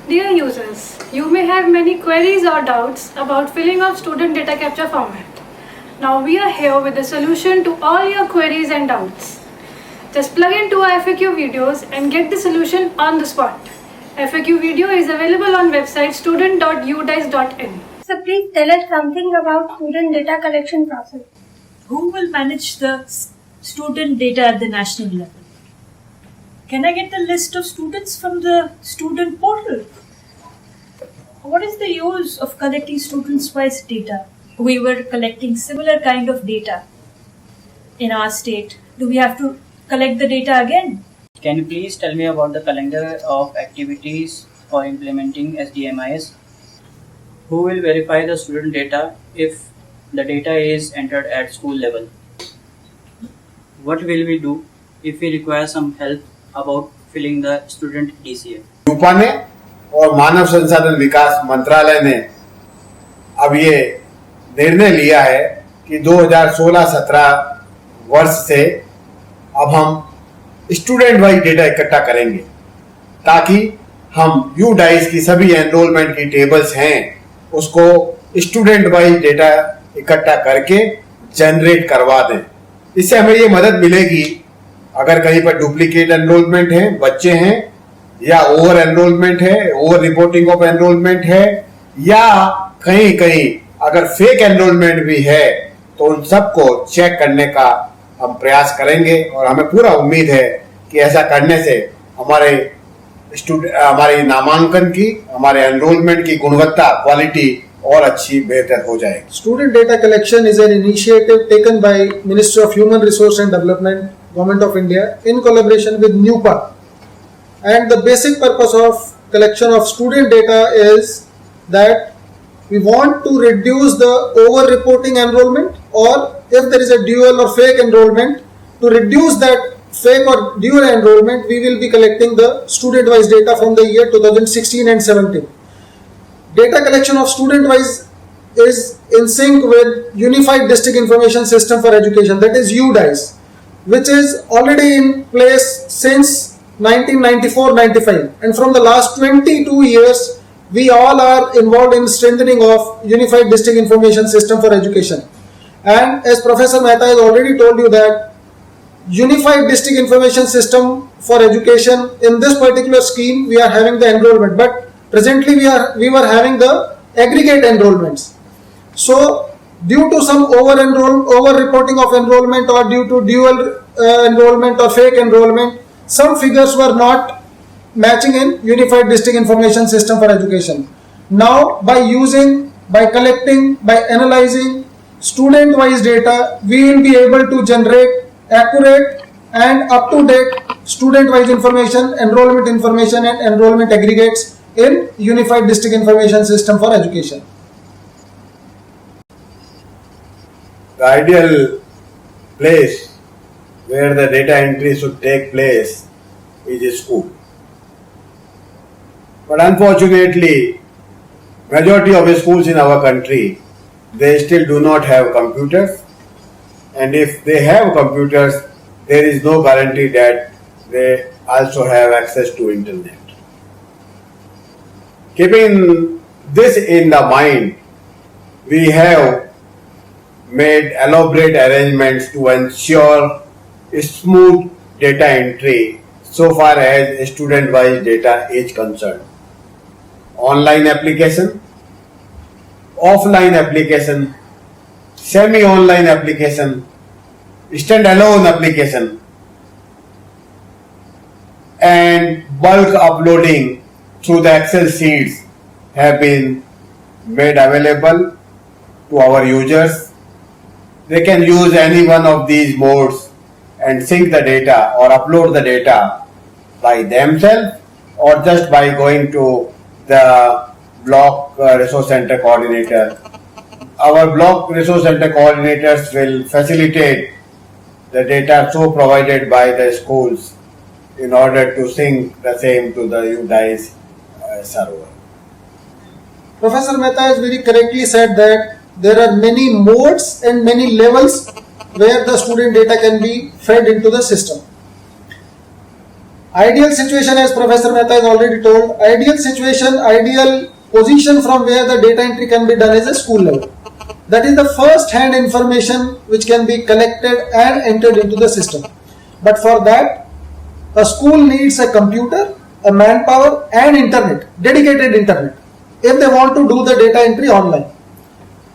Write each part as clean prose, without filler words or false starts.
Dear users, you may have many queries or doubts about filling of student data capture format. Now we are here with a solution to all your queries and doubts. Just plug into our FAQ videos and get the solution on the spot. FAQ video is available on website student.udice.in. So please tell us something about student data collection process. Who will manage the student data at the national level? Can I get the list of students from the student portal? What is the use of collecting students-wise data? We were collecting similar kind of data in our state. Do we have to collect the data again? Can you please tell me about the calendar of activities for implementing SDMIS? Who will verify the student data if the data is entered at school level? What will we do if we require some help about filling the student DCF? यूपा ने और मानव संसाधन विकास मंत्रालय ने अब ये निर्णय लिया है कि 2016-17 वर्ष से अब हम स्टूडेंट वाइज डेटा इकट्ठा करेंगे ताकि हम यूडाइस की सभी एनरोलमेंट की टेबल्स हैं उसको स्टूडेंट वाइज डेटा इकट्ठा करके जनरेट करवा दें। इससे हमें ये मदद मिलेगी अगर कहीं पर डुप्लीकेट एनरोलमेंट है, बच्चे हैं या ओवर एनरोलमेंट है, ओवर रिपोर्टिंग ऑफ एनरोलमेंट है या कहीं कहीं अगर फेक एनरोलमेंट भी है तो उन सबको चेक करने का हम प्रयास करेंगे और हमें पूरा उम्मीद है कि ऐसा करने से हमारे नामांकन की, हमारे एनरोलमेंट की गुणवत्ता, क्वालिटी और अच्छी बेहतर हो जाएगी। Student data collection is an initiative taken by Ministry of Human Resource and Development, Government of India, in collaboration with NUPA. And the basic purpose of collection of student data is that we want to reduce the over-reporting enrollment, or if there is a dual or fake enrollment, to reduce that fake or dual enrollment, we will be collecting the student-wise data from the year 2016 and 17. Data collection of student-wise is in sync with Unified District Information System for Education, that is UDICE, which is already in place since 1994-95, and from the last 22 years, we all are involved in strengthening of Unified District Information System for Education. And as Professor Mehta has already told you that Unified District Information System for Education, in this particular scheme, we are having the enrollment, but presently we were having the aggregate enrollments. So due to some over reporting of enrollment or due to dual enrollment or fake enrollment, some figures were not matching in Unified District Information System for Education. Now by collecting, by analyzing student-wise data, we will be able to generate accurate and up-to-date student-wise information, enrollment information and enrollment aggregates in Unified District Information System for Education. The ideal place where the data entry should take place is a school. But unfortunately, majority of the schools in our country, they still do not have computers, and if they have computers, there is no guarantee that they also have access to internet. Keeping this in the mind, we have made elaborate arrangements to ensure smooth data entry so far as student-wise data is concerned. Online application, offline application, semi-online application, standalone application, and bulk uploading through the Excel sheets have been made available to our users. They can use any one of these modes and sync the data or upload the data by themselves or just by going to the block resource center coordinator. Our block resource center coordinators will facilitate the data so provided by the schools in order to sync the same to the UDICE server. Professor Mehta has very correctly said that there are many modes and many levels where the student data can be fed into the system. Ideal situation, as Professor Mehta has already told, ideal situation, ideal position from where the data entry can be done is a school level. That is the first hand information which can be collected and entered into the system. But for that, a school needs a computer, a manpower and internet, dedicated internet, if they want to do the data entry online.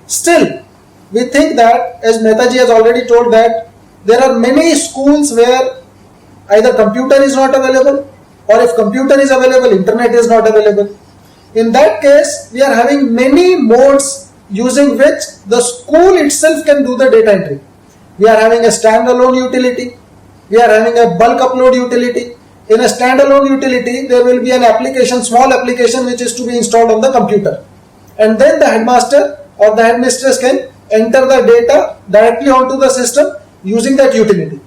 Still, we think that, as Mehtaji has already told, that there are many schools where either computer is not available, or if computer is available, internet is not available. In that case, we are having many modes using which the school itself can do the data entry. We are having a standalone utility. We are having a bulk upload utility. In a standalone utility, there will be an application, small application, which is to be installed on the computer. And then the headmaster or the headmistress can enter the data directly onto the system using that utility.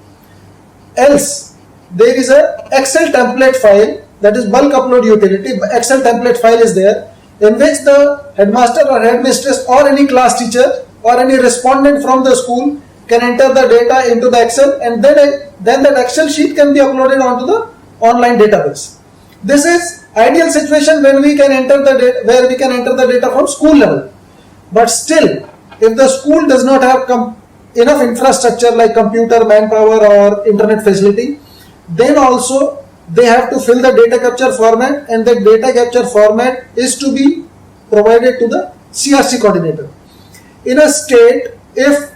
Else, there is a Excel template file, that is bulk upload utility. Excel template file is there, in which the headmaster or headmistress or any class teacher or any respondent from the school can enter the data into the Excel, and then that Excel sheet can be uploaded onto the online database. This is ideal situation when we can enter the data, where we can enter the data from school level. But still, if the school does not have enough infrastructure like computer, manpower or internet facility, then also they have to fill the data capture format, and the data capture format is to be provided to the CRC coordinator. In a state, if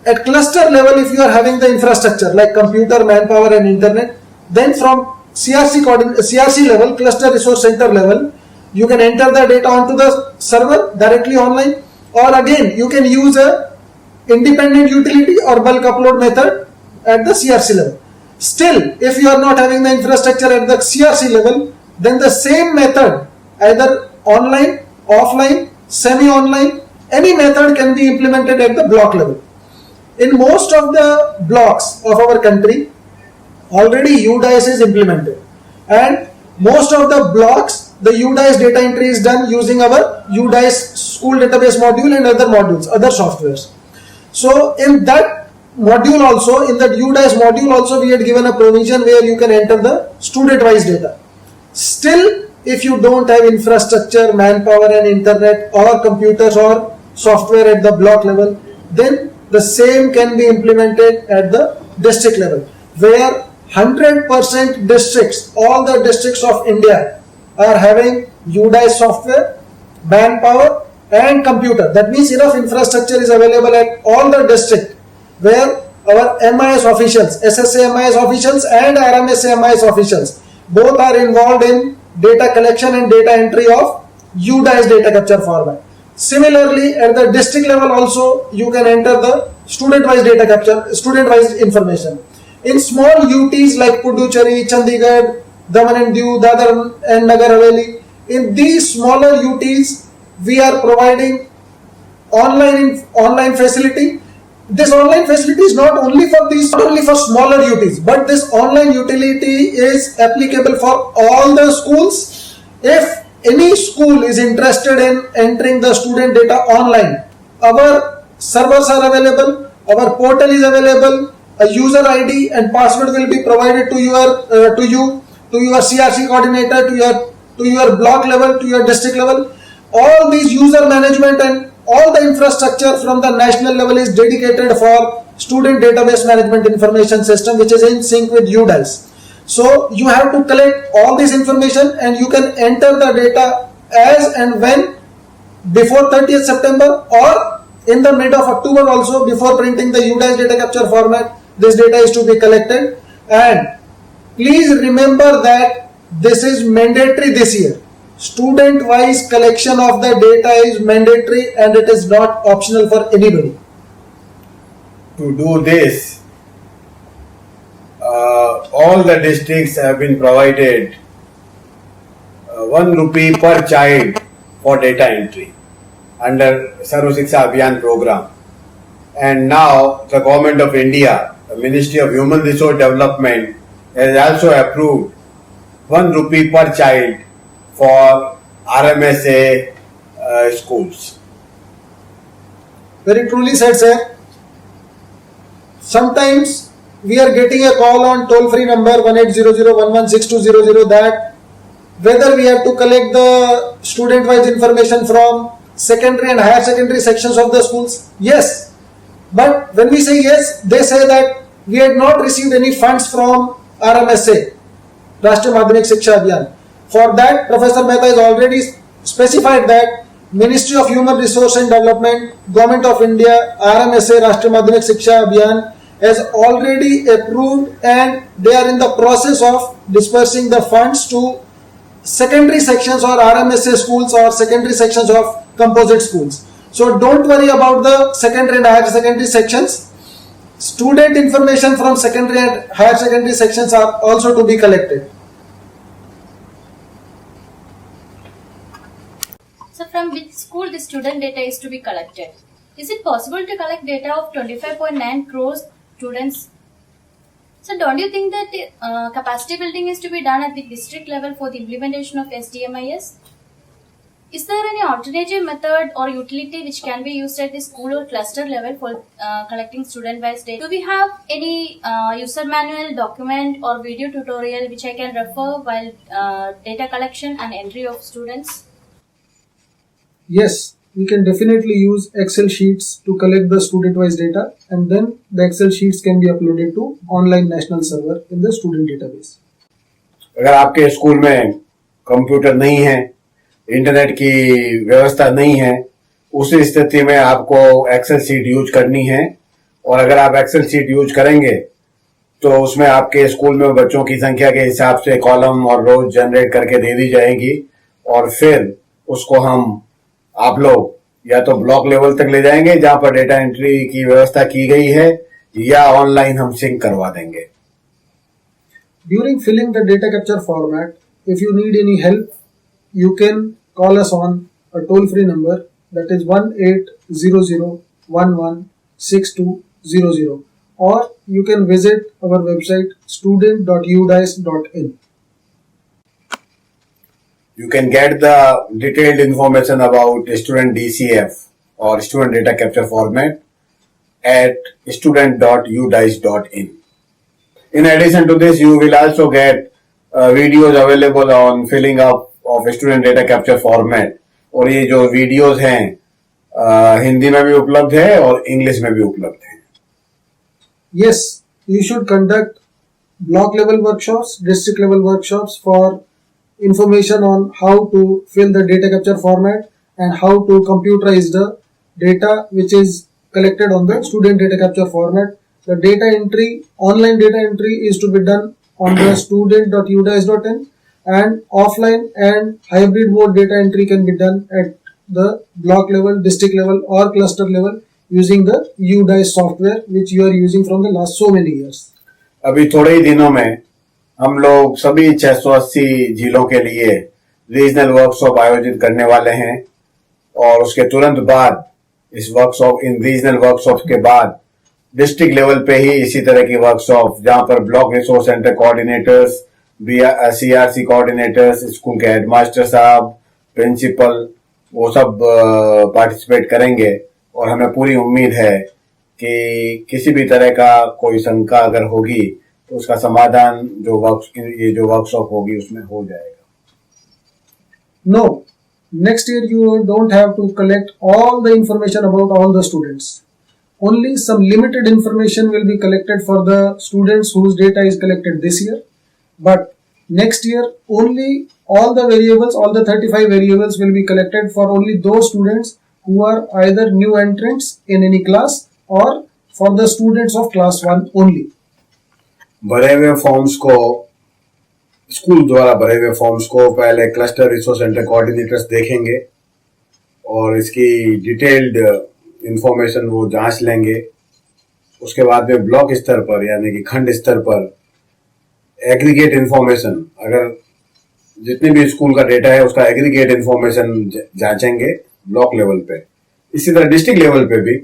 at cluster level, if you are having the infrastructure like computer, manpower and internet, then from CRC level, cluster resource center level, you can enter the data onto the server directly online, or again you can use a independent utility or bulk upload method at the CRC level. Still, if you are not having the infrastructure at the CRC level, then the same method, either online, offline, semi-online, any method can be implemented at the block level. In most of the blocks of our country, already UDICE is implemented, and most of the blocks, the UDICE data entry is done using our UDICE school database module and other modules, other softwares. So in that module also, in that UDICE module also, we had given a provision where you can enter the student wise data. Still, if you don't have infrastructure, manpower and internet or computers or software at the block level, then the same can be implemented at the district level, where 100% districts, all the districts of India are having UDICE software, manpower and computer. That means enough infrastructure is available at all the districts, where our MIS officials, SSA MIS officials and RMSA MIS officials, both are involved in data collection and data entry of UDICE data capture format. Similarly, at the district level also, you can enter the student-wise data capture, student-wise information. In small UTs like Puducherry, Chandigarh, Daman and Diu, Dadar and Nagar Haveli, in these smaller UTs, we are providing online facility. This online facility is not only for smaller UTs, but this online utility is applicable for all the schools. If any school is interested in entering the student data online, our servers are available, our portal is available, a user ID and password will be provided to your CRC coordinator, to your block level, to your district level. All these user management and all the infrastructure from the national level is dedicated for student database management information system, which is in sync with UDICE. So you have to collect all this information and you can enter the data as and when before 30th September or in the mid of October also, before printing the UDICE data capture format. This data is to be collected, and please remember that this is mandatory this year. Student wise collection of the data is mandatory and it is not optional for anybody. To do this, all the districts have been provided 1 rupee per child for data entry under Sarva Shiksha Abhiyan program. And now the Government of India, the Ministry of Human Resource Development, has also approved 1 rupee per child for RMSA schools. Very truly said, sir. Sometimes we are getting a call on toll-free number 1800116200 that whether we have to collect the student-wise information from secondary and higher secondary sections of the schools. Yes, but when we say yes, they say that we had not received any funds from RMSA, Rashtriya Madhyamik Shiksha Abhiyan. For that, Professor Mehta has already specified that Ministry of Human Resource and Development, Government of India, RMSA, Rashtriya Madhyamik Shiksha Abhiyan has already approved and they are in the process of dispersing the funds to secondary sections or RMSA schools or secondary sections of composite schools. So don't worry about the secondary and higher secondary sections. Student information from secondary and higher secondary sections are also to be collected. So from which school the student data is to be collected? Is it possible to collect data of 25.9 crores students? So don't you think that capacity building is to be done at the district level for the implementation of SDMIS? Is there any alternative method or utility which can be used at the school or cluster level for collecting student-wise data? Do we have any user manual, document or video tutorial which I can refer while data collection and entry of students? Yes, we can definitely use Excel sheets to collect the student-wise data and then the Excel sheets can be uploaded to online national server in the student database. अगर आपके school में computer नहीं है, internet की व्यवस्था नहीं है, उस स्थिति में आपको एक्सेल शीट यूज करनी है और अगर आप एक्सेल शीट यूज करेंगे तो उसमें आपके स्कूल में बच्चों की संख्या के हिसाब से कॉलम और रोज जनरेट करके दे दी जाएगी और फिर उसको आप लोग या तो ब्लॉक लेवल तक ले जाएंगे जहां पर डेटा एंट्री की व्यवस्था की गई है या ऑनलाइन हम सिंक करवा देंगे. During filling the data capture format, if you need any help, you can call us on a toll-free number that is 1800116200 or you can visit our website student.udice.in. You can get the detailed information about student DCF or student data capture format at student.udice.in. In addition to this, you will also get videos available on filling up of student data capture format. और ये जो videos हैं हिंदी में भी उपलब्ध है और English में भी उपलब्ध है. Yes, you should conduct block level workshops, district level workshops for information on how to fill the data capture format and how to computerize the data which is collected on the student data capture format. The data entry, online data entry is to be done on the student.udice.in and offline and hybrid mode data entry can be done at the block level, district level or cluster level using the UDICE software which you are using from the last so many years. अभी थोड़े ही दिनों में हम लोग सभी 680 जिलों के लिए रीजनल वर्कशॉप आयोजित करने वाले हैं और उसके तुरंत बाद इन रीजनल वर्कशॉप के बाद डिस्ट्रिक्ट लेवल पे ही इसी तरह की वर्कशॉप जहां पर block resource centre coordinators, CRC coordinators, school के हेडमास्टर साहब, प्रिंसिपल वो सब पार्टिसिपेट करेंगे और हमें पूरी उम्मीद है कि किसी भी तरह का कोई शंका अगर होगी तो उसका समाधान ये जो वर्कशॉप होगी उसमें हो जाएगा. No, next year you don't have to collect all the information about all the students. Only some limited information will be collected for the students whose data is collected this year. But next year only all the variables, all the 35 variables will be collected for only those students who are either new entrants in any class or for the students of class 1 only. भरे हुए forms को school द्वारा भरे हुए forms को पहले cluster resource centre coordinators देखेंगे और इसकी डिटेल्ड इंफॉर्मेशन वो जांच लेंगे. उसके बाद में ब्लॉक स्तर पर यानी कि खंड स्तर पर एग्रीगेट इंफॉर्मेशन, अगर जितने भी स्कूल का डेटा है उसका एग्रीगेट इंफॉर्मेशन जांचेंगे ब्लॉक लेवल पे. इसी तरह डिस्ट्रिक्ट लेवल पे भी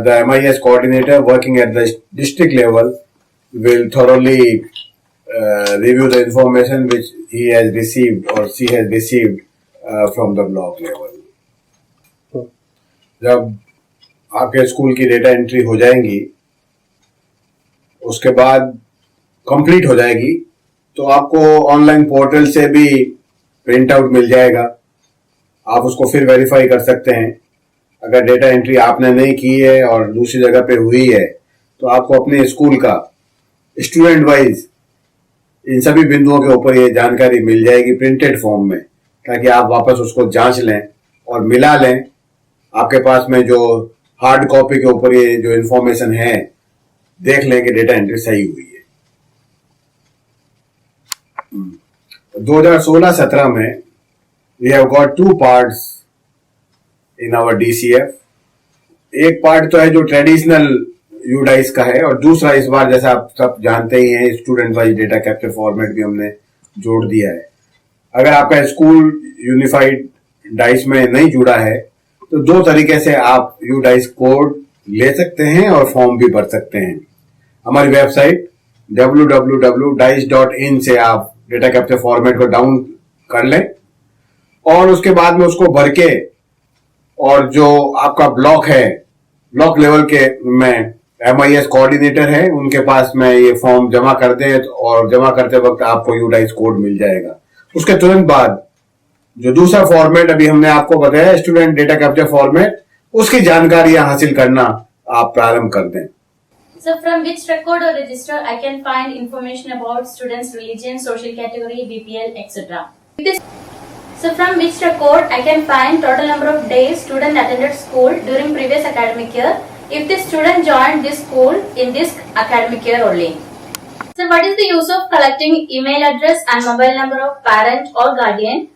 the MIS coordinator working at the district level will thoroughly review the information which he has received or she has received from the block level. जब आपके school की data entry हो जाएंगी उसके बाद कंप्लीट हो जाएगी तो आपको ऑनलाइन पोर्टल से भी प्रिंट आउट मिल जाएगा। आप उसको फिर वेरीफाई कर सकते हैं। अगर डेटा एंट्री आपने नहीं की है और दूसरी जगह पे हुई है तो आपको अपने स्कूल का स्टूडेंट वाइज इन सभी बिंदुओं के ऊपर ये जानकारी मिल जाएगी प्रिंटेड फॉर्म में, ताकि आप वापस उसको जांच लें और मिला लें। आपके पास में जो हार्ड कॉपी के ऊपर ये जो इंफॉर्मेशन है देख लें कि डेटा एंट्री सही हुई है। 2016-17 में we have got 2 parts in our DCF। एक पार्ट तो है जो ट्रेडिशनल यूडाइस का है और दूसरा इस बार जैसा आप सब जानते ही हैं student wise data capture format भी हमने जोड़ दिया है। अगर आपका स्कूल यूनिफाइड डाइस में नहीं जुड़ा है तो 2 तरीके से आप यूडाइस कोड ले सकते हैं और फॉर्म भी भर सकते हैं। हमारी वेबसाइट www.dice.in से आप डेटा कैप्चर फॉर्मेट को डाउन कर लें और उसके बाद में उसको भर के और जो आपका ब्लॉक है, ब्लॉक लेवल के में MIS कोऑर्डिनेटर है, उनके पास में ये फॉर्म जमा कर दें और जमा करते वक्त आपको यूडाइस कोड मिल जाएगा। उसके तुरंत बाद जो दूसरा फॉर्मेट अभी हमने आपको बताया स्टूडेंट डेटा कैप्चर फॉर्मेट, उसकी जानकारियां हासिल करना आप प्रारंभ कर दें। So from which record or register I can find information about students' religion, social category, BPL, etc. So from which record I can find total number of days student attended school during previous academic year if the student joined this school in this academic year only. So what is the use of collecting email address and mobile number of parent or guardian,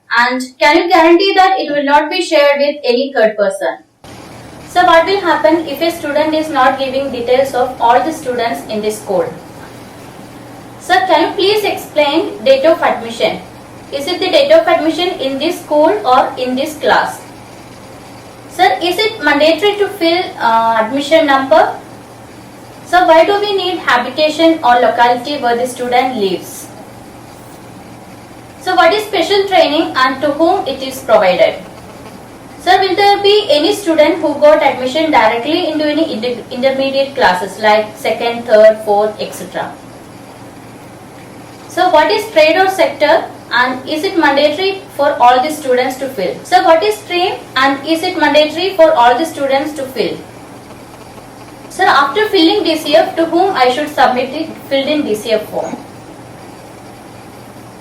and can you guarantee that it will not be shared with any third person? So what will happen if a student is not giving details of all the students in this school? Sir, can you please explain date of admission? Is it the date of admission in this school or in this class? Sir, is it mandatory to fill admission number? So why do we need habitation or locality where the student lives? So what is special training and to whom it is provided? Sir, will there be any student who got admission directly into any intermediate classes like 2nd, 3rd, 4th, etc.? So what is trade or sector and is it mandatory for all the students to fill? So what is stream and is it mandatory for all the students to fill? Sir, after filling DCF, to whom I should submit it filled in DCF form?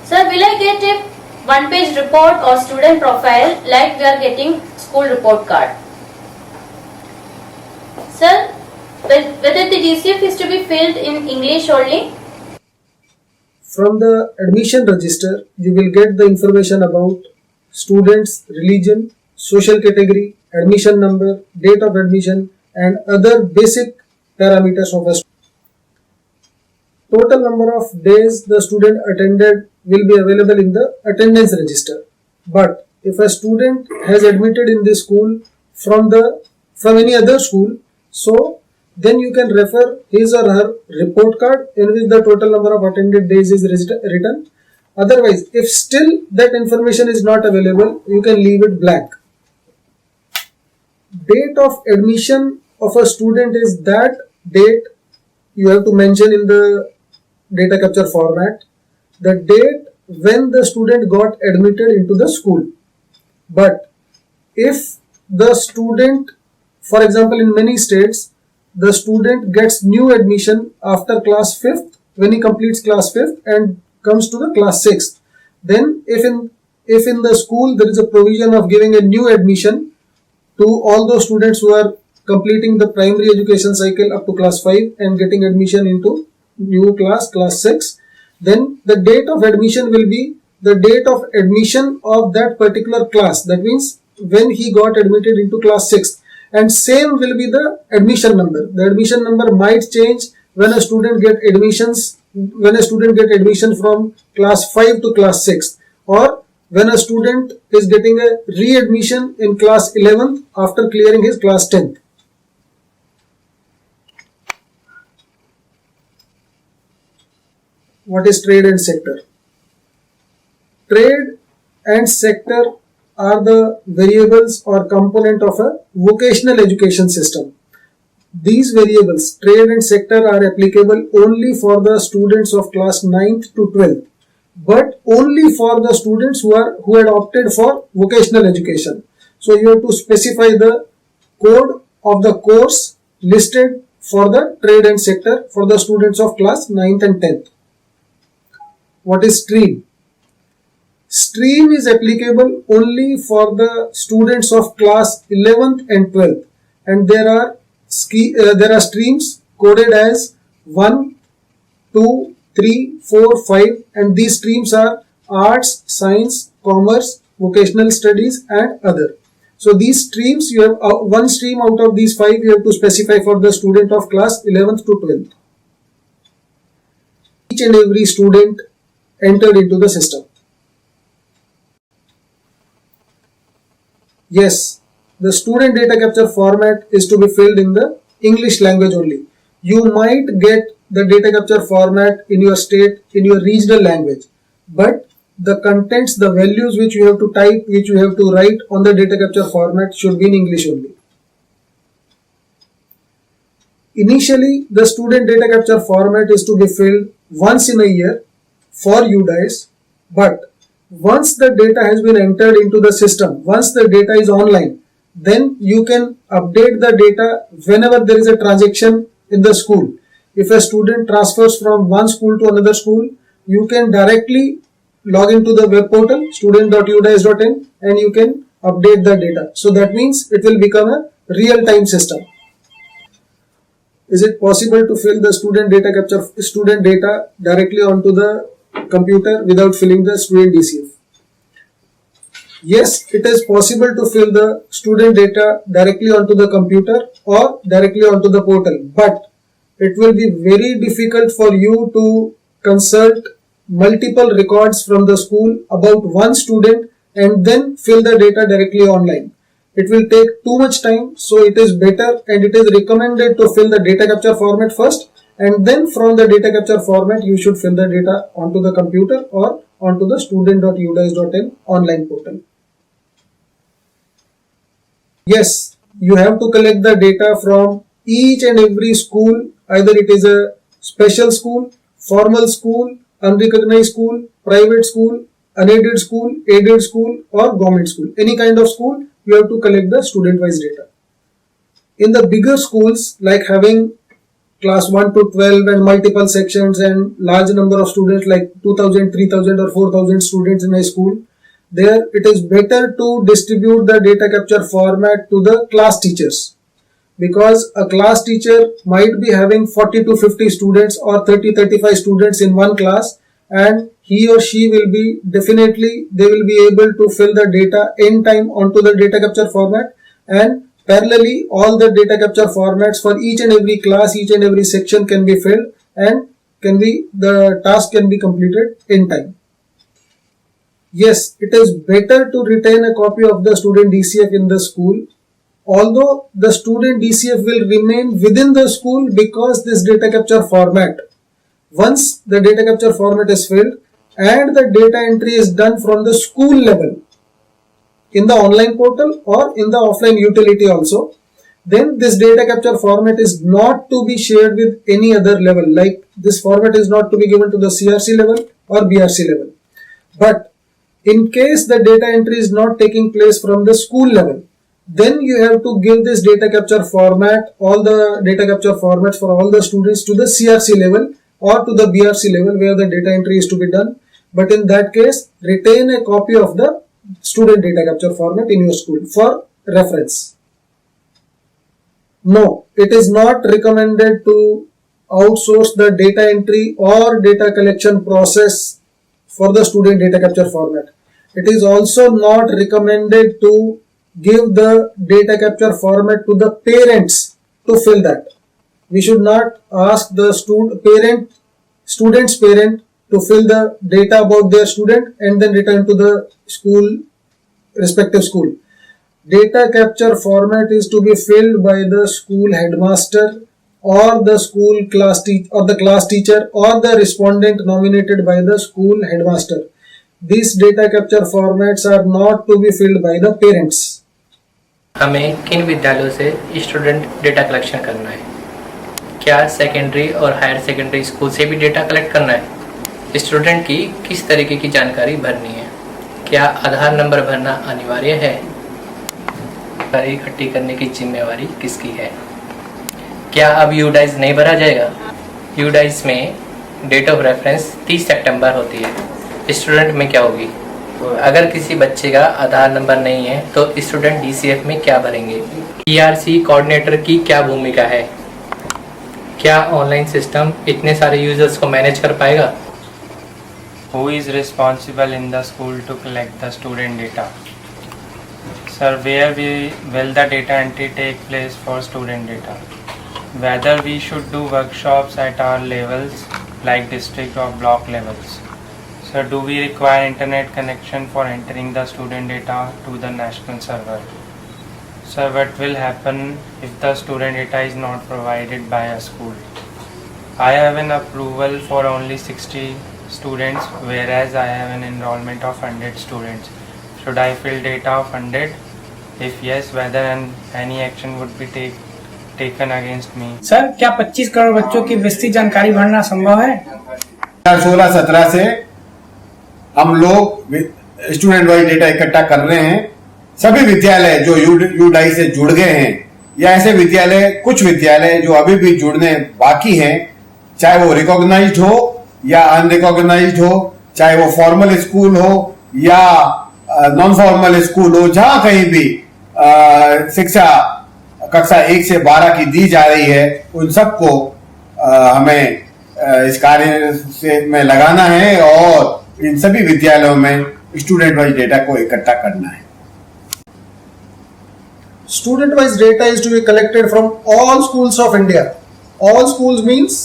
Sir, will I get a one-page report or student profile like we are getting school report card? Sir, whether the DCF is to be filled in English only? From the admission register, you will get the information about students' religion, social category, admission number, date of admission, and other basic parameters of a student. Total number of days the student attended will be available in the attendance register. But if a student has admitted in this school from any other school, so then you can refer his or her report card in which the total number of attended days is written. Otherwise, if still that information is not available, you can leave it blank. Date of admission of a student is that date you have to mention in the data capture format, the date when the student got admitted into the school. But if the student, for example, in many states, the student gets new admission after class 5th, when he completes class 5th and comes to the class 6th, then if in the school there is a provision of giving a new admission to all those students who are completing the primary education cycle up to class 5 and getting admission into new class 6, then the date of admission will be the date of admission of that particular class. That means when he got admitted into class 6, and same will be the admission number. The admission number might change when a student get admission from class 5 to class 6, or when a student is getting a readmission in class 11th after clearing his class 10th. What is trade and sector? Trade and sector are the variables or component of a vocational education system. These variables, trade and sector, are applicable only for the students of class 9th to 12th, but only for the students who had opted for vocational education. So you have to specify the code of the course listed for the trade and sector for the students of class 9th and 10th. What is stream? Stream is applicable only for the students of class 11th and 12th, and there are streams coded as 1, 2, 3, 4, 5, and these streams are arts, science, commerce, vocational studies and other. So these streams, you have one stream out of these 5 you have to specify for the student of class 11th to 12th. Each and every student entered into the system. Yes, the student data capture format is to be filled in the English language only. You might get the data capture format in your state, in your regional language, but the contents, the values which you have to type, which you have to write on the data capture format should be in English only. Initially, the student data capture format is to be filled once in a year for UDICE, but once the data has been entered into the system, once the data is online, then you can update the data whenever there is a transaction in the school. If a student transfers from one school to another school, you can directly log into the web portal student.udice.in and you can update the data. So that means it will become a real-time system. Is it possible to fill the student data directly onto the computer without filling the student DCF? Yes, it is possible to fill the student data directly onto the computer or directly onto the portal, but it will be very difficult for you to consult multiple records from the school about one student and then fill the data directly online. It will take too much time, so it is better and it is recommended to fill the data capture format first, and then from the data capture format you should fill the data onto the computer or onto the student.udice.in online portal. Yes, you have to collect the data from each and every school, either it is a special school, formal school, unrecognized school, private school, unaided school, aided school or government school. Any kind of school, you have to collect the student-wise data. In the bigger schools, like having class 1 to 12 and multiple sections and large number of students like 2000, 3000 or 4000 students in a school, there it is better to distribute the data capture format to the class teachers, because a class teacher might be having 40 to 50 students or 30-35 students in one class, and he or she will be definitely, they will be able to fill the data in time onto the data capture format, and parallelly all the data capture formats for each and every class, each and every section can be filled and the task can be completed in time. Yes, it is better to retain a copy of the student DCF in the school, although the student DCF will remain within the school, because this data capture format, once the data capture format is filled and the data entry is done from the school level in the online portal or in the offline utility also, then this data capture format is not to be shared with any other level. Like this format is not to be given to the CRC level or BRC level. But in case the data entry is not taking place from the school level, then you have to give this data capture format, all the data capture formats for all the students to the CRC level or to the BRC level where the data entry is to be done. But in that case, retain a copy of the student data capture format in your school for reference. No, it is not recommended to outsource the data entry or data collection process for the student data capture format. It is also not recommended to give the data capture format to the parents to fill that. We should not ask the student's parent to fill the data about their student and then return to the school, respective school. Data capture format is to be filled by the school headmaster or the school class teacher or the class teacher or the respondent nominated by the school headmaster. These data capture formats are not to be filled by the parents. हमें किन विद्यालयों से student data collection करना है? क्या secondary और higher secondary school से भी डेटा कलेक्ट करना है? स्टूडेंट की किस तरीके की जानकारी भरनी है? क्या आधार नंबर भरना अनिवार्य है? जानकारी इकट्ठी करने की जिम्मेवारी किसकी है? क्या अब यूडाइस नहीं भरा जाएगा? यूडाइस में डेट ऑफ रेफरेंस 30 सितंबर होती है। स्टूडेंट में क्या होगी? अगर किसी बच्चे का आधार नंबर नहीं है तो स्टूडेंट DCF में क्या भरेंगे? ERC कोऑर्डिनेटर की क्या भूमिका है? क्या ऑनलाइन सिस्टम इतने सारे यूजर्स को मैनेज कर पाएगा? Who is responsible in the school to collect the student data? Sir, where will the data entry take place for student data? Whether we should do workshops at our levels like district or block levels? Sir, do we require internet connection for entering the student data to the national server? Sir, what will happen if the student data is not provided by a school? I have an approval for only 60 students, whereas I have an enrollment of 100 students. Should I fill data of 100? If yes, whether any action would be taken against me? Sir, क्या 25 करोड़ बच्चों की विस्तृत जानकारी भरना संभव है? 2016-17 से हम लोग स्टूडेंट वाइज डेटा इकट्ठा कर रहे हैं। सभी विद्यालय जो यूडाई से जुड़ गए हैं या ऐसे विद्यालय, कुछ विद्यालय जो अभी भी जुड़ने बाकी हैं, चाहे वो रिकॉग्नाइज्ड हो या अनरिकॉग्नाइज्ड हो, चाहे वो फॉर्मल स्कूल हो या नॉन फॉर्मल स्कूल हो, जहां कहीं भी शिक्षा कक्षा 1 से 12 की दी जा रही है, उन सबको हमें इस कार्य से में लगाना है और इन सभी विद्यालयों में स्टूडेंट वाइज डेटा को इकट्ठा करना है। Student wise data is to be collected from all schools of India. All schools means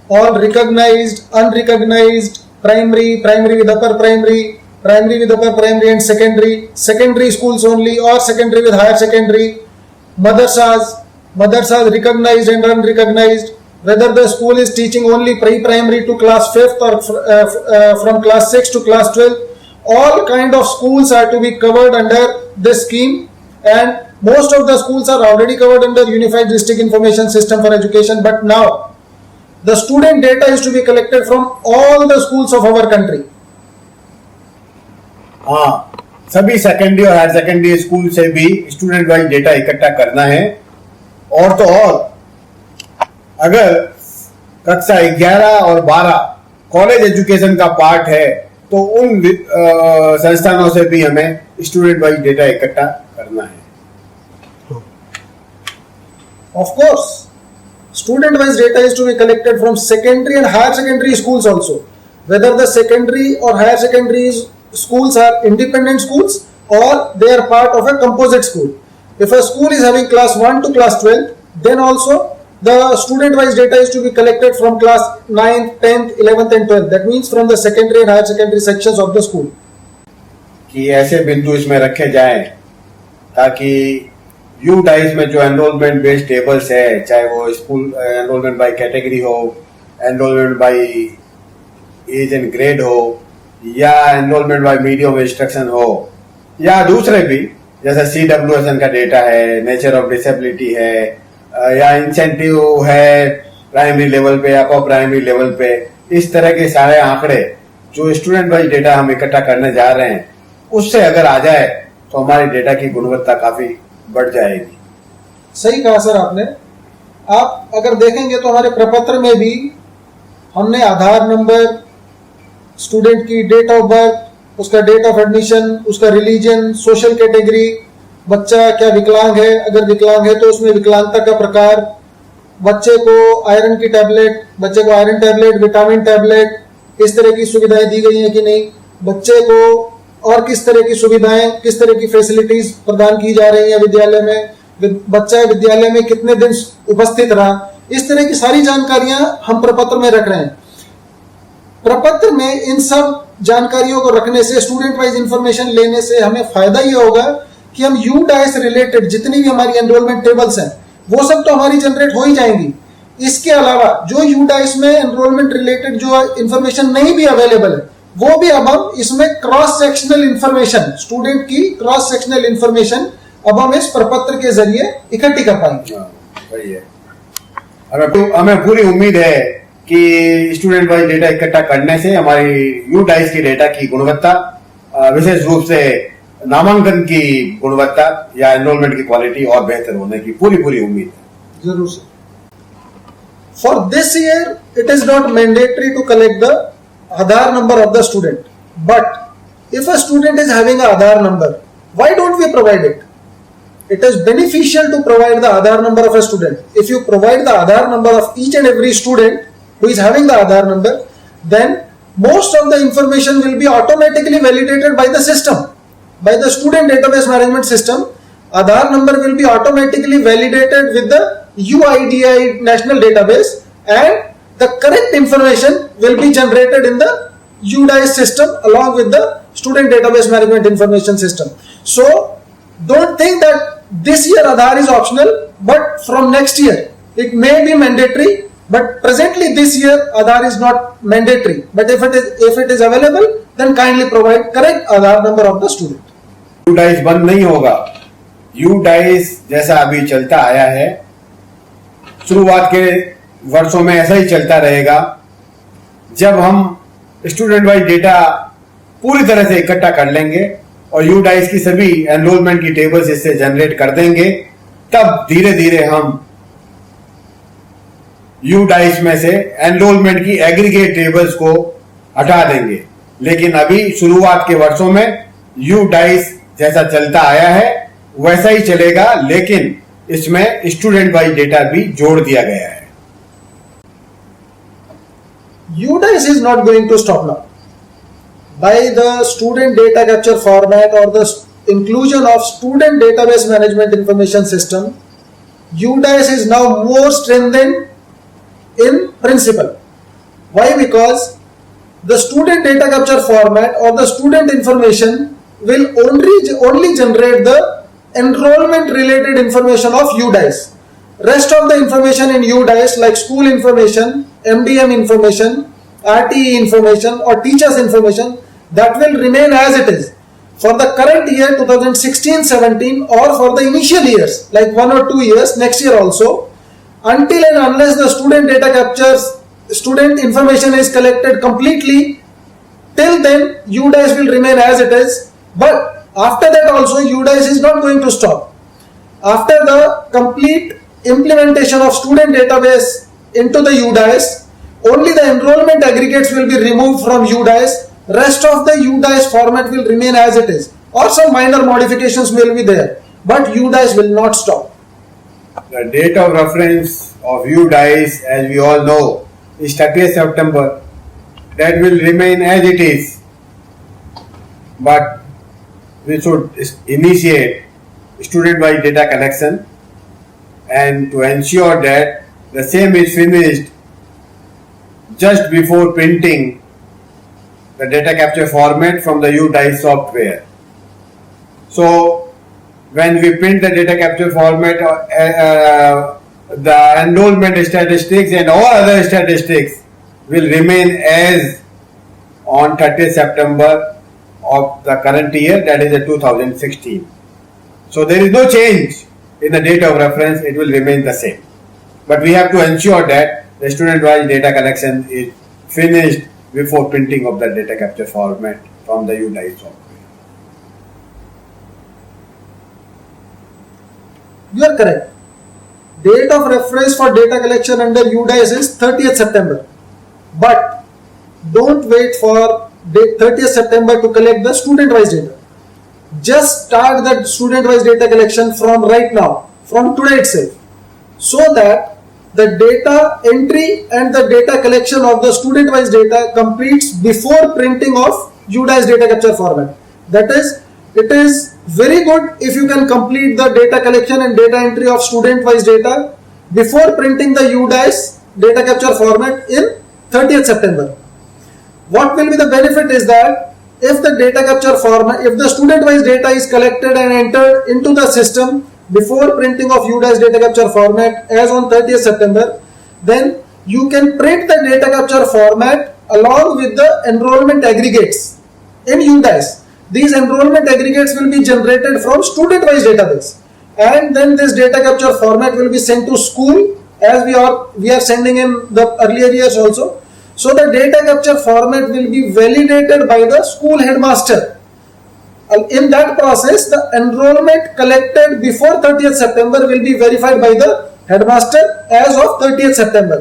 all recognized, unrecognized, primary, primary with upper primary, primary with upper primary and secondary, secondary schools only or secondary with higher secondary, madrasas recognized and unrecognized, whether the school is teaching only pre-primary to class 5th or from class 6 to class 12, all kind of schools are to be covered under this scheme, and most of the schools are already covered under Unified District Information System for Education, but now the student data is to be collected from all the schools of our country. हाँ, सभी secondary और higher secondary school से भी student wise data इकट्ठा करना है। और तो और अगर कक्षा 11 और 12 कॉलेज एजुकेशन का पार्ट है तो उन संस्थानों से भी हमें स्टूडेंट वाइज डेटा इकट्ठा करना है। Of course, student wise data is to be collected from secondary and higher secondary schools also, whether the secondary or higher secondary schools are independent schools or they are part of a composite school. If a school is having class 1 to class 12, then also the student wise data is to be collected from class 9th, 10th, 11th and 12th. That means from the secondary and higher secondary sections of the school. कि ऐसे बिंदु इसमें रखे जाएं ताकि UDISE में जो enrolment based tables है, चाहे वो स्कूल एनरोलमेंट बाय कैटेगरी हो, enrollment by age and grade हो, या enrollment by medium of instruction हो, या दूसरे भी जैसे CWSN का डेटा है, नेचर ऑफ डिसेबिलिटी है, या इंसेंटिव है प्राइमरी लेवल पे या को प्राइमरी लेवल पे, इस तरह के सारे आंकड़े जो स्टूडेंट वाइज डेटा हम इकट्ठा करने जा रहे हैं, उससे अगर आ जाए तो हमारी डेटा की गुणवत्ता काफी बढ़ जाएगी। सही कहा सर आपने। आप अगर देखेंगे तो हमारे प्रपत्र में भी हमने आधार नंबर, स्टूडेंट की डेट ऑफ बर्थ, उसका डेट ऑफ एडमिशन, उसका रिलीजन, सोशल कैटेगरी, बच्चा क्या विकलांग है, अगर विकलांग है तो उसमें विकलांगता का प्रकार, बच्चे को आयरन की टैबलेट, बच्चे को आयरन टैबलेट, विटामिन टैबलेट, इस तरह की सुविधाएं दी गई हैं कि नहीं, बच्चे को और किस तरह की सुविधाएं, किस तरह की फैसिलिटीज प्रदान की जा रही हैं विद्यालय में, बच्चा विद्यालय में कितने दिन उपस्थित रहा, इस तरह की सारी जानकारियां हम प्रपत्र में रख रहे हैं। प्रपत्र में इन सब जानकारियों को रखने से, स्टूडेंट वाइज इंफॉर्मेशन लेने से हमें फायदा ये होगा कि हम यूडाइस रिलेटेड जितनी भी हमारी एनरोलमेंट टेबल्स हैं वो सब तो हमारी जनरेट हो ही जाएंगी। इसके अलावा जो यूडाइस में एनरोलमेंट रिलेटेड जो इंफॉर्मेशन नहीं भी अवेलेबल है वो भी अब हम इसमें क्रॉस सेक्शनल इंफॉर्मेशन, स्टूडेंट की क्रॉस सेक्शनल इंफॉर्मेशन अब हम इस प्रपत्र के जरिए इकट्ठी कर पाएंगे। वही है, हमें पूरी उम्मीद है कि स्टूडेंट वाइज डेटा इकट्ठा करने से हमारी यूडाइस की डेटा की गुणवत्ता, विशेष रूप से नामांकन की गुणवत्ता या एनरोलमेंट की क्वालिटी और बेहतर होने की पूरी उम्मीद है। जरूर से। For this year it is not mandatory to collect the Aadhaar number of the student, but if a student is having a Aadhaar number, why don't we provide it? It is beneficial to provide the Aadhaar number of a student. If you provide the Aadhaar number of each and every student who is having the Aadhaar number, then most of the information will be automatically validated by the system, by the student database management system. Aadhaar number will be automatically validated with the UIDAI national database, and the correct information will be generated in the UDIS system along with the student database management information system. So don't think that this year Aadhaar is optional, but from next year it may be mandatory. But presently this year Aadhaar is not mandatory. But if it is available, then kindly provide correct Aadhaar number of the student. UDISE बंद नहीं होगा। UDISE जैसा अभी चलता आया है, शुरुआत के वर्षों में ऐसा ही चलता रहेगा। जब हम स्टूडेंट वाइज डेटा पूरी तरह से इकट्ठा कर लेंगे और यूडाइस की सभी एनरोलमेंट की टेबल्स इससे जनरेट कर देंगे, तब धीरे धीरे हम यूडाइस में से एनरोलमेंट की एग्रीगेट टेबल्स को हटा देंगे। लेकिन अभी शुरुआत के वर्षों में यूडाइस जैसा चलता आया है वैसा ही चलेगा, लेकिन इसमें स्टूडेंट वाइज डेटा भी जोड़ दिया गया है। UDIS is not going to stop now. By the student data capture format or the inclusion of student database management information system, UDIS is now more strengthened in principle. Why? Because the student data capture format or the student information will only generate the enrollment related information of UDIS. Rest of the information in UDIS like school information, MDM information, RTE information or teachers information, that will remain as it is for the current year 2016-17 or for the initial years like 1 or 2 years next year also, until and unless the student data captures student information is collected completely. Till then UDIS will remain as it is, but after that also UDIS is not going to stop. After the complete implementation of student database into the UDIS, only the enrollment aggregates will be removed from UDIS. Rest of the UDIS format will remain as it is, or some minor modifications will be there, but UDIS will not stop. The date of reference of UDIS, as we all know, is 30th September. That will remain as it is, but we should initiate student-wise data collection, and to ensure that the same is finished just before printing the data capture format from the UDIS software. So when we print the data capture format, the enrollment statistics and all other statistics will remain as on 30th September of the current year, that is the 2016. So there is no change in the date of reference, it will remain the same. But we have to ensure that the student-wise data collection is finished before printing of the data capture format from the UDIS software. You are correct. Date of reference for data collection under UDIS is 30th September. But don't wait for 30th September to collect the student-wise data. Just start the student-wise data collection from right now, from today itself, so that the data entry and the data collection of the student-wise data completes before printing of UDIS data capture format. That is, it is very good if you can complete the data collection and data entry of student-wise data before printing the UDIS data capture format in 30th September. What will be the benefit is that if the data capture format, if the student-wise data is collected and entered into the system before printing of UDIS data capture format as on 30th September, then you can print the data capture format along with the enrollment aggregates in UDIS. these enrollment aggregates will be generated from student-wise database, and then this data capture format will be sent to school, as we are sending in the earlier years also. So the data capture format will be validated by the school headmaster. In that process, the enrollment collected before 30th September will be verified by the headmaster as of 30th September.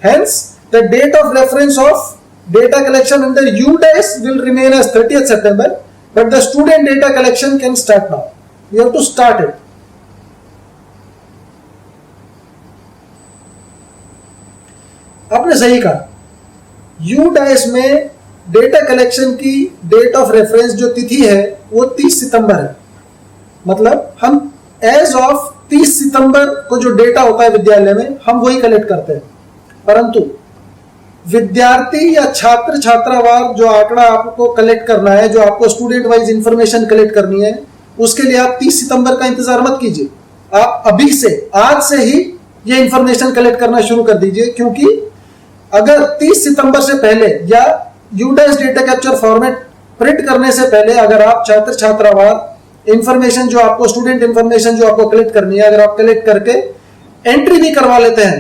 Hence, the date of reference of data collection under UDAS will remain as 30th September, but the student data collection can start now. We have to start it. आपने सही कहा, UDAS में data collection की date of reference जो तिथि है वो 30 सितंबर है. मतलब हम एज ऑफ 30 सितंबर को जो डेटा होता है विद्यालय में हम वही कलेक्ट करते हैं, परंतु विद्यार्थी या छात्र छात्रावार जो आंकड़ा आपको कलेक्ट करना है, जो आपको स्टूडेंट वाइज इंफॉर्मेशन कलेक्ट करनी है, उसके लिए आप 30 सितंबर का इंतजार मत कीजिए. आप अभी से, आज से ही ये इंफॉर्मेशन कलेक्ट करना शुरू कर दीजिए, क्योंकि अगर 30 सितंबर से पहले या UDAS data capture format print करने से पहले अगर आप छात्र छात्रावार इंफॉर्मेशन जो आपको, स्टूडेंट इंफॉर्मेशन जो आपको कलेक्ट करनी है, अगर आप कलेक्ट करके एंट्री भी करवा लेते हैं,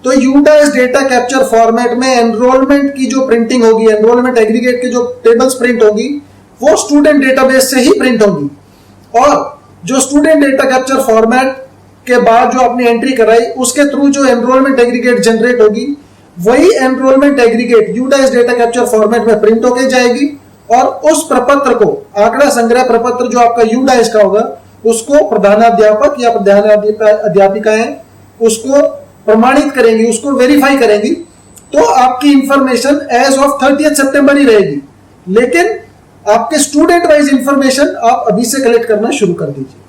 तो UDAS डेटा कैप्चर फॉर्मेट में एनरोलमेंट की जो प्रिंटिंग होगी, एनरोलमेंट एग्रीगेट की जो टेबल्स प्रिंट होगी, वो स्टूडेंट डेटाबेस से ही प्रिंट होगी. और जो स्टूडेंट डेटा कैप्चर फॉर्मेट के बाद जो आपने एंट्री कराई, उसके थ्रू जो एनरोलमेंट एग्रीगेट जनरेट होगी, वही enrolment aggregate UDAS data capture format में प्रिंट होके जाएगी, और उस प्रपत्र को, आंकड़ा संग्रह प्रपत्र जो आपका UDAS का होगा, उसको प्रधानाध्यापक या प्रधानाध्यापिकाएं उसको प्रमाणित करेंगी, उसको वेरीफाई करेंगी, तो आपकी इंफॉर्मेशन एज ऑफ 30th सितंबर ही रहेगी. लेकिन आपके स्टूडेंट वाइज इंफॉर्मेशन आप अभी से कलेक्ट करना शुरू कर दीजिए.